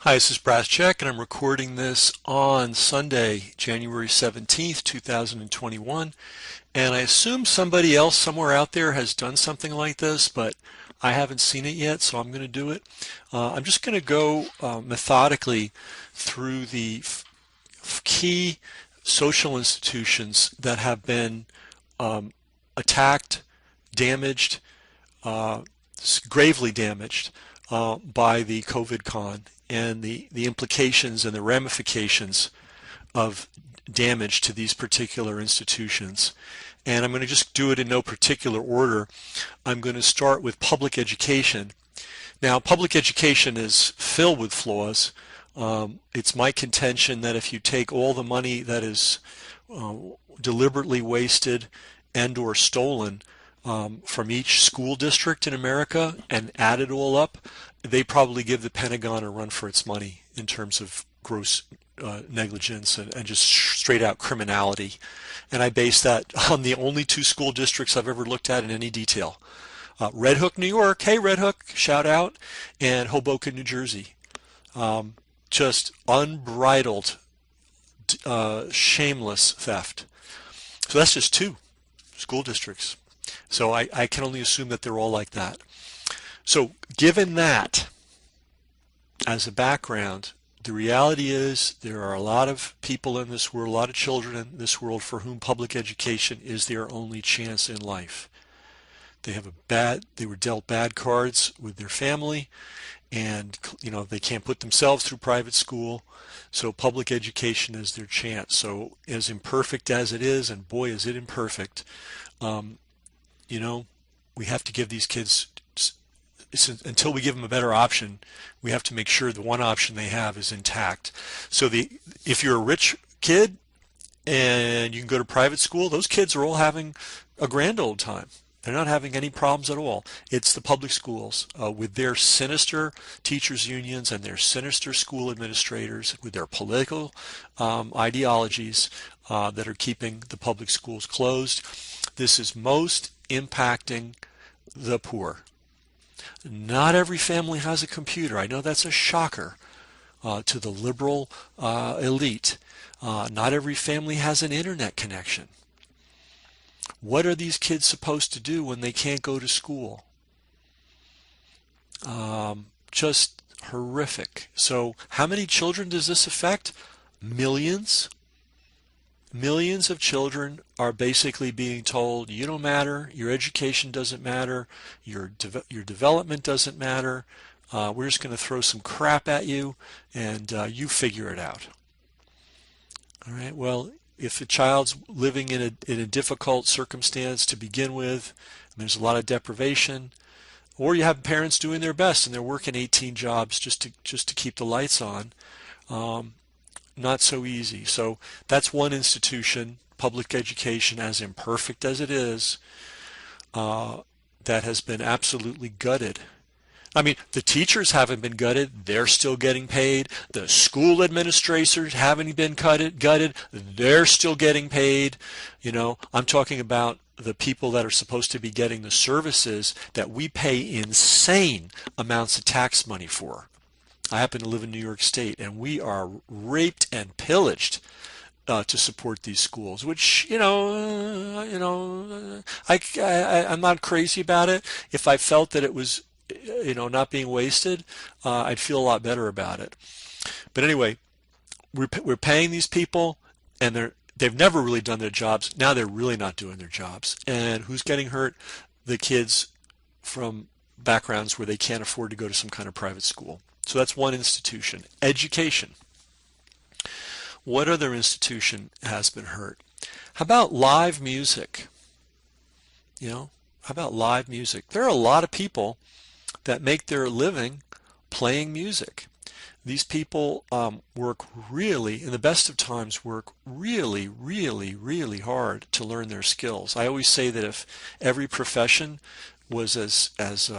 Hi, this is Brass and I'm recording this on Sunday, January 17th, 2021. And I assume somebody else somewhere out there has done something like this, but I haven't seen it yet, so I'm going to do it. I'm just going to go methodically through the key social institutions that have been attacked, damaged, uh, gravely damaged by the COVID con and the implications and the ramifications of damage to these particular institutions. And I'm going to just do it in no particular order. I'm going to start with public education. Now, public education is filled with flaws. It's my contention that if you take all the money that is uh, deliberately wasted and or stolen from each school district in America and add it all up, they probably give the Pentagon a run for its money in terms of gross negligence and just straight out criminality. And I base that on the only two school districts I've ever looked at in any detail. Red Hook, New York, hey Red Hook, shout out, and Hoboken, New Jersey. Just unbridled, shameless theft. So that's just two school districts. So I can only assume that they're all like that. So given that as a background, the reality is there are a lot of people in this world, a lot of children in this world for whom public education is their only chance in life. They were dealt bad cards with their family, and they can't put themselves through private school, so public education is their chance. So as imperfect as it is, and boy is it imperfect, um, we have to give these kids, until we give them a better option, we have to make sure the one option they have is intact. So if you're a rich kid and you can go to private school, those kids are all having a grand old time. They're not having any problems at all. It's the public schools with their sinister teachers unions and their sinister school administrators with their political ideologies that are keeping the public schools closed. This is most impacting the poor. Not every family has a computer. I know that's a shocker to the liberal elite. Not every family has an internet connection. What are these kids supposed to do when they can't go to school? Just horrific. So how many children does this affect? Millions. Millions of children are basically being told, you don't matter, your education doesn't matter, your development doesn't matter, we're just going to throw some crap at you and you figure it out. All right, well, if a child's living in a difficult circumstance to begin with, and there's a lot of deprivation, or you have parents doing their best and they're working 18 jobs just to keep the lights on, not so easy. So that's one institution, public education, as imperfect as it is, that has been absolutely gutted. I mean, the teachers haven't been gutted. They're still getting paid. The school administrators haven't been gutted. They're still getting paid. I'm talking about the people that are supposed to be getting the services that we pay insane amounts of tax money for. I happen to live in New York State, and we are raped and pillaged to support these schools, which I'm not crazy about it. If I felt that it was not being wasted, I'd feel a lot better about it. But anyway, we're paying these people, and they've never really done their jobs. Now they're really not doing their jobs. And who's getting hurt? The kids from backgrounds where they can't afford to go to some kind of private school. So that's one institution. Education. What other institution has been hurt? How about live music? How about live music? There are a lot of people that make their living playing music. These people work really, in the best of times, work really, really, really hard to learn their skills. I always say that if every profession was as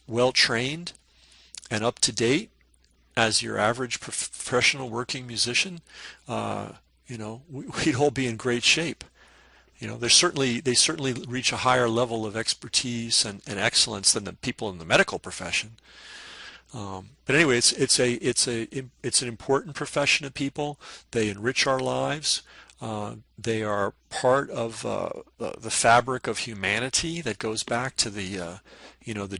well trained and up to date as your average professional working musician, we'd all be in great shape. They certainly reach a higher level of expertise and excellence than the people in the medical profession. But anyway, it's an important profession of people. They enrich our lives. They are part of the fabric of humanity that goes back to the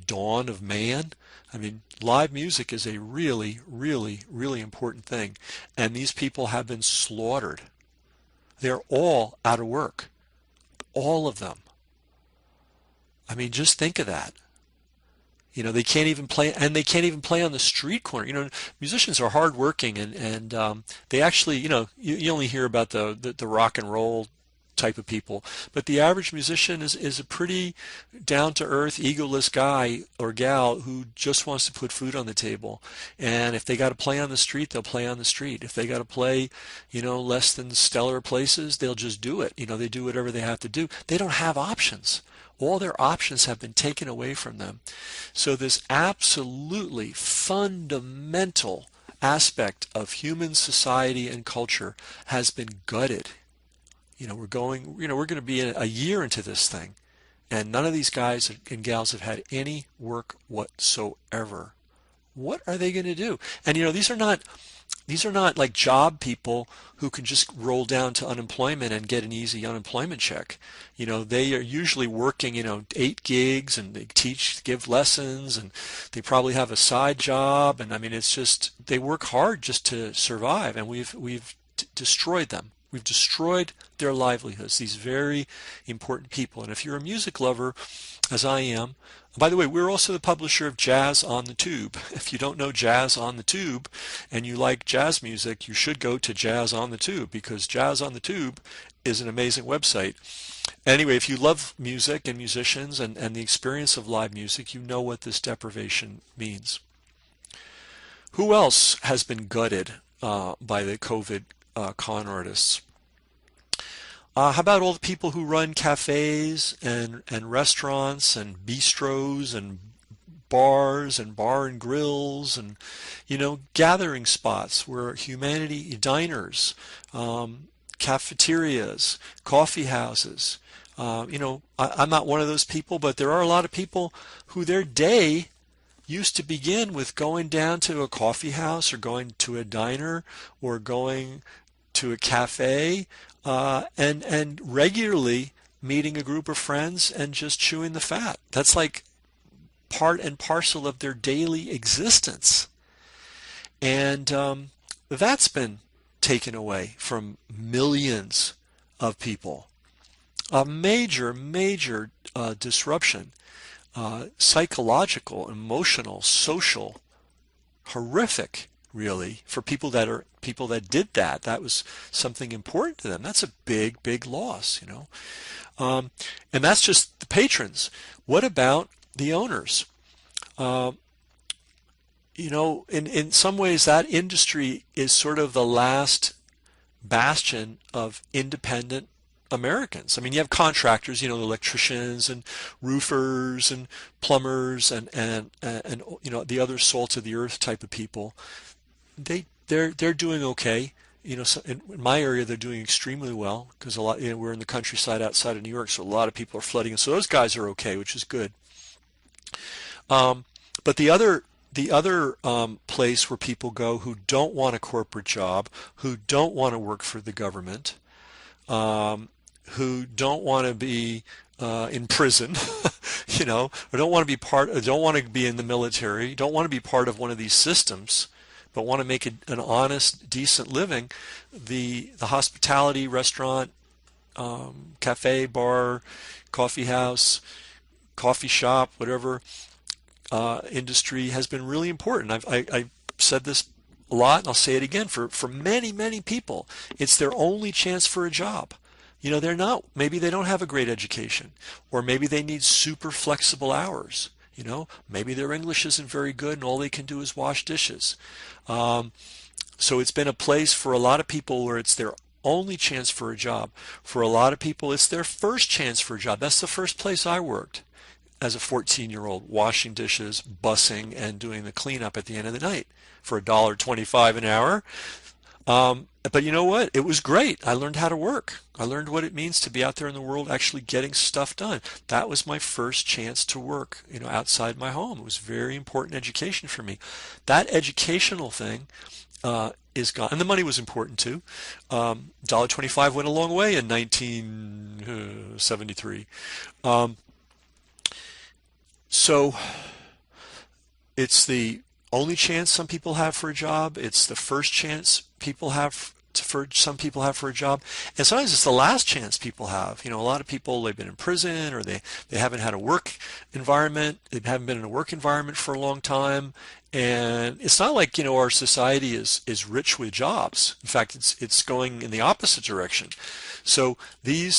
dawn of man. I mean, live music is a really, really, really important thing, and these people have been slaughtered. They're all out of work, all of them. I mean, just think of that. They can't even play, and they can't even play on the street corner. Musicians are hardworking, and they actually, you only hear about the rock and roll type of people, but the average musician is a pretty down-to-earth, egoless guy or gal who just wants to put food on the table. And if they got to play on the street, they'll play on the street. If they got to play, less than stellar places, they'll just do it. They do whatever they have to do. They don't have options. All their options have been taken away from them. So this absolutely fundamental aspect of human society and culture has been gutted. We're going to be a year into this thing, and none of these guys and gals have had any work whatsoever. What are they going to do? And these are not like job people who can just roll down to unemployment and get an easy unemployment check. They are usually working, 8 gigs, and they give lessons, and they probably have a side job. And I mean, it's just, they work hard just to survive, and we've destroyed them. We've destroyed their livelihoods, these very important people. And if you're a music lover, as I am, by the way, we're also the publisher of Jazz on the Tube. If you don't know Jazz on the Tube and you like jazz music, you should go to Jazz on the Tube, because Jazz on the Tube is an amazing website. Anyway, if you love music and musicians and the experience of live music, you know what this deprivation means. Who else has been gutted by the COVID con artists? How about all the people who run cafes and restaurants and bistros and bars and bar and grills and gathering spots where humanity, diners, cafeterias, coffee houses. I'm not one of those people, but there are a lot of people who their day used to begin with going down to a coffee house or going to a diner or going to a cafe and regularly meeting a group of friends and just chewing the fat. That's like part and parcel of their daily existence. And that's been taken away from millions of people. A major, major disruption, psychological, emotional, social, horrific, really, for people that did that. That was something important to them. That's a big, big loss, and that's just the patrons. What about the owners? In some ways, that industry is sort of the last bastion of independent Americans. I mean, you have contractors, electricians and roofers and plumbers and the other salt of the earth type of people. They're doing okay. So in my area, they're doing extremely well because a lot, we're in the countryside outside of New York, so a lot of people are flooding, and so those guys are okay, which is good. But the other place where people go who don't want a corporate job, who don't want to work for the government, who don't want to be in prison, or don't want to be in the military, don't want to be part of one of these systems, but want to make an honest, decent living. The hospitality, restaurant, cafe, bar, coffee house, coffee shop, whatever industry has been really important. I've said this a lot, and I'll say it again. For many, many people, it's their only chance for a job. Maybe they don't have a great education, or maybe they need super flexible hours. Maybe their English isn't very good and all they can do is wash dishes. So it's been a place for a lot of people where it's their only chance for a job. For a lot of people, it's their first chance for a job. That's the first place I worked as a 14-year-old, washing dishes, bussing, and doing the cleanup at the end of the night for $1.25 an hour. But you know what? It was great. I learned how to work. I learned what it means to be out there in the world actually getting stuff done. That was my first chance to work, outside my home. It was very important education for me. That educational thing is gone. And the money was important too. $1.25 went a long way in 1973. Um, so it's the only chance some people have for a job. It's the first chance people have for some people have for a job, and sometimes it's the last chance people have. A lot of people, they've been in prison, or they haven't had a work environment. They haven't been in a work environment for a long time, and it's not like our society is rich with jobs. In fact, it's going in the opposite direction. So the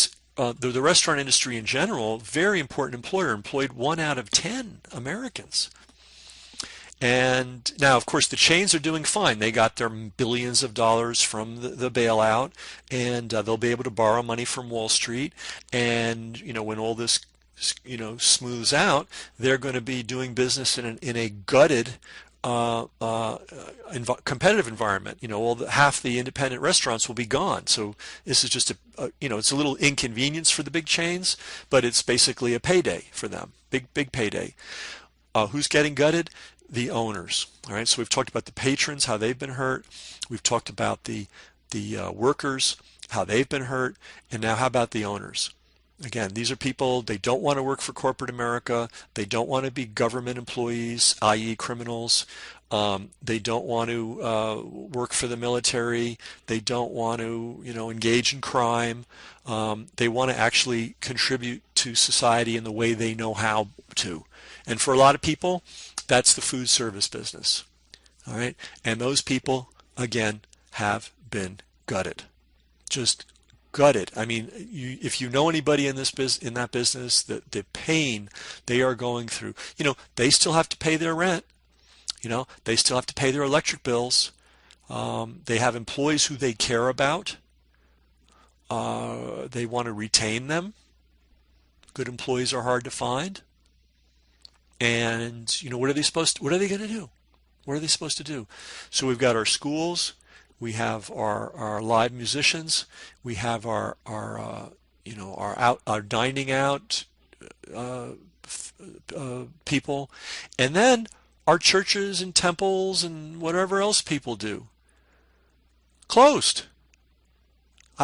restaurant industry in general, very important employer, employed 1 out of 10 Americans. And now, of course, the chains are doing fine. They got their billions of dollars from the bailout, and they'll be able to borrow money from Wall Street. And when all this smooths out, they're going to be doing business in a gutted competitive environment. Half the independent restaurants will be gone. So this is just it's a little inconvenience for the big chains, but it's basically a payday for them. Big payday. Who's getting gutted? The owners. All right. So we've talked about the patrons, how they've been hurt. We've talked about the workers, how they've been hurt, and now how about the owners? Again, these are people, they don't want to work for corporate America. They don't want to be government employees, i.e. criminals. They don't want to work for the military. They don't want to, engage in crime. They want to actually contribute to society in the way they know how to. And for a lot of people, that's the food service business. All right. And those people, again, have been gutted. Just gutted. I mean, if you know anybody in that business, the pain they are going through, they still have to pay their rent. They still have to pay their electric bills. They have employees who they care about. They want to retain them. Good employees are hard to find. And what are they going to do? What are they supposed to do? So we've got our schools, we have our live musicians, we have our dining out people, and then our churches and temples and whatever else people do. Closed.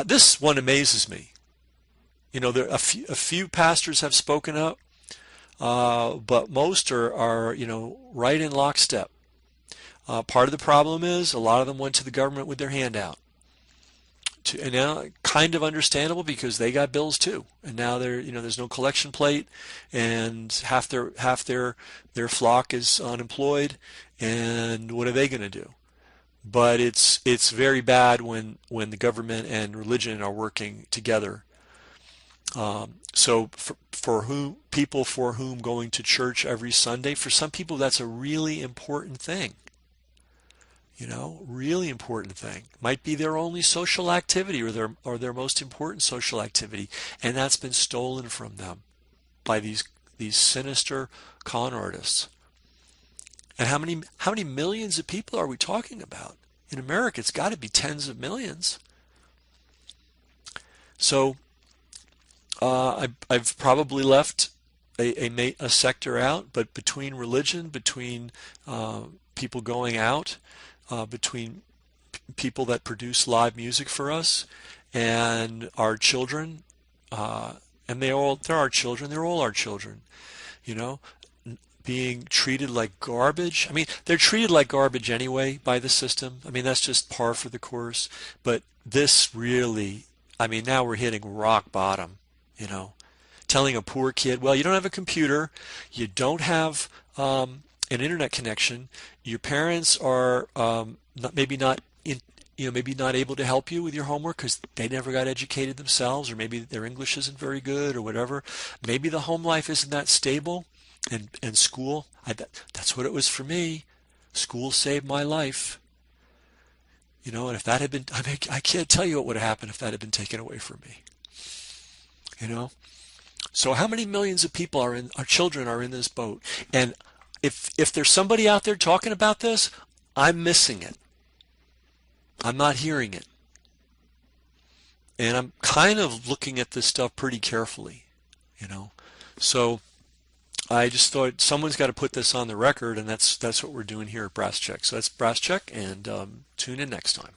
This one amazes me. There a few pastors have spoken up. But most are right in lockstep. Part of the problem is a lot of them went to the government with their hand out. And now, kind of understandable because they got bills too. And now there's no collection plate, and half their flock is unemployed. And what are they going to do? But it's very bad when the government and religion are working together. So for whom going to church every Sunday, for some people that's a really important thing. Really important thing. Might be their only social activity or their most important social activity, and that's been stolen from them by these sinister con artists. And how many millions of people are we talking about? In America, it's got to be tens of millions. So I've probably left a sector out, but between religion, between people going out, between people that produce live music for us, and our children, and they're our children. They're all our children, being treated like garbage. I mean, they're treated like garbage anyway by the system. I mean, that's just par for the course. But this really, now we're hitting rock bottom. Telling a poor kid, well, you don't have a computer, you don't have an internet connection, your parents are maybe not able to help you with your homework because they never got educated themselves, or maybe their English isn't very good, or whatever. Maybe the home life isn't that stable, and school, that's what it was for me. School saved my life. And if that had been, I can't tell you what would have happened if that had been taken away from me. So how many millions of people our children are in this boat? And if there's somebody out there talking about this, I'm missing it. I'm not hearing it. And I'm kind of looking at this stuff pretty carefully, you know. So I just thought someone's got to put this on the record, and that's what we're doing here at Brass Check. So that's Brass Check, and tune in next time.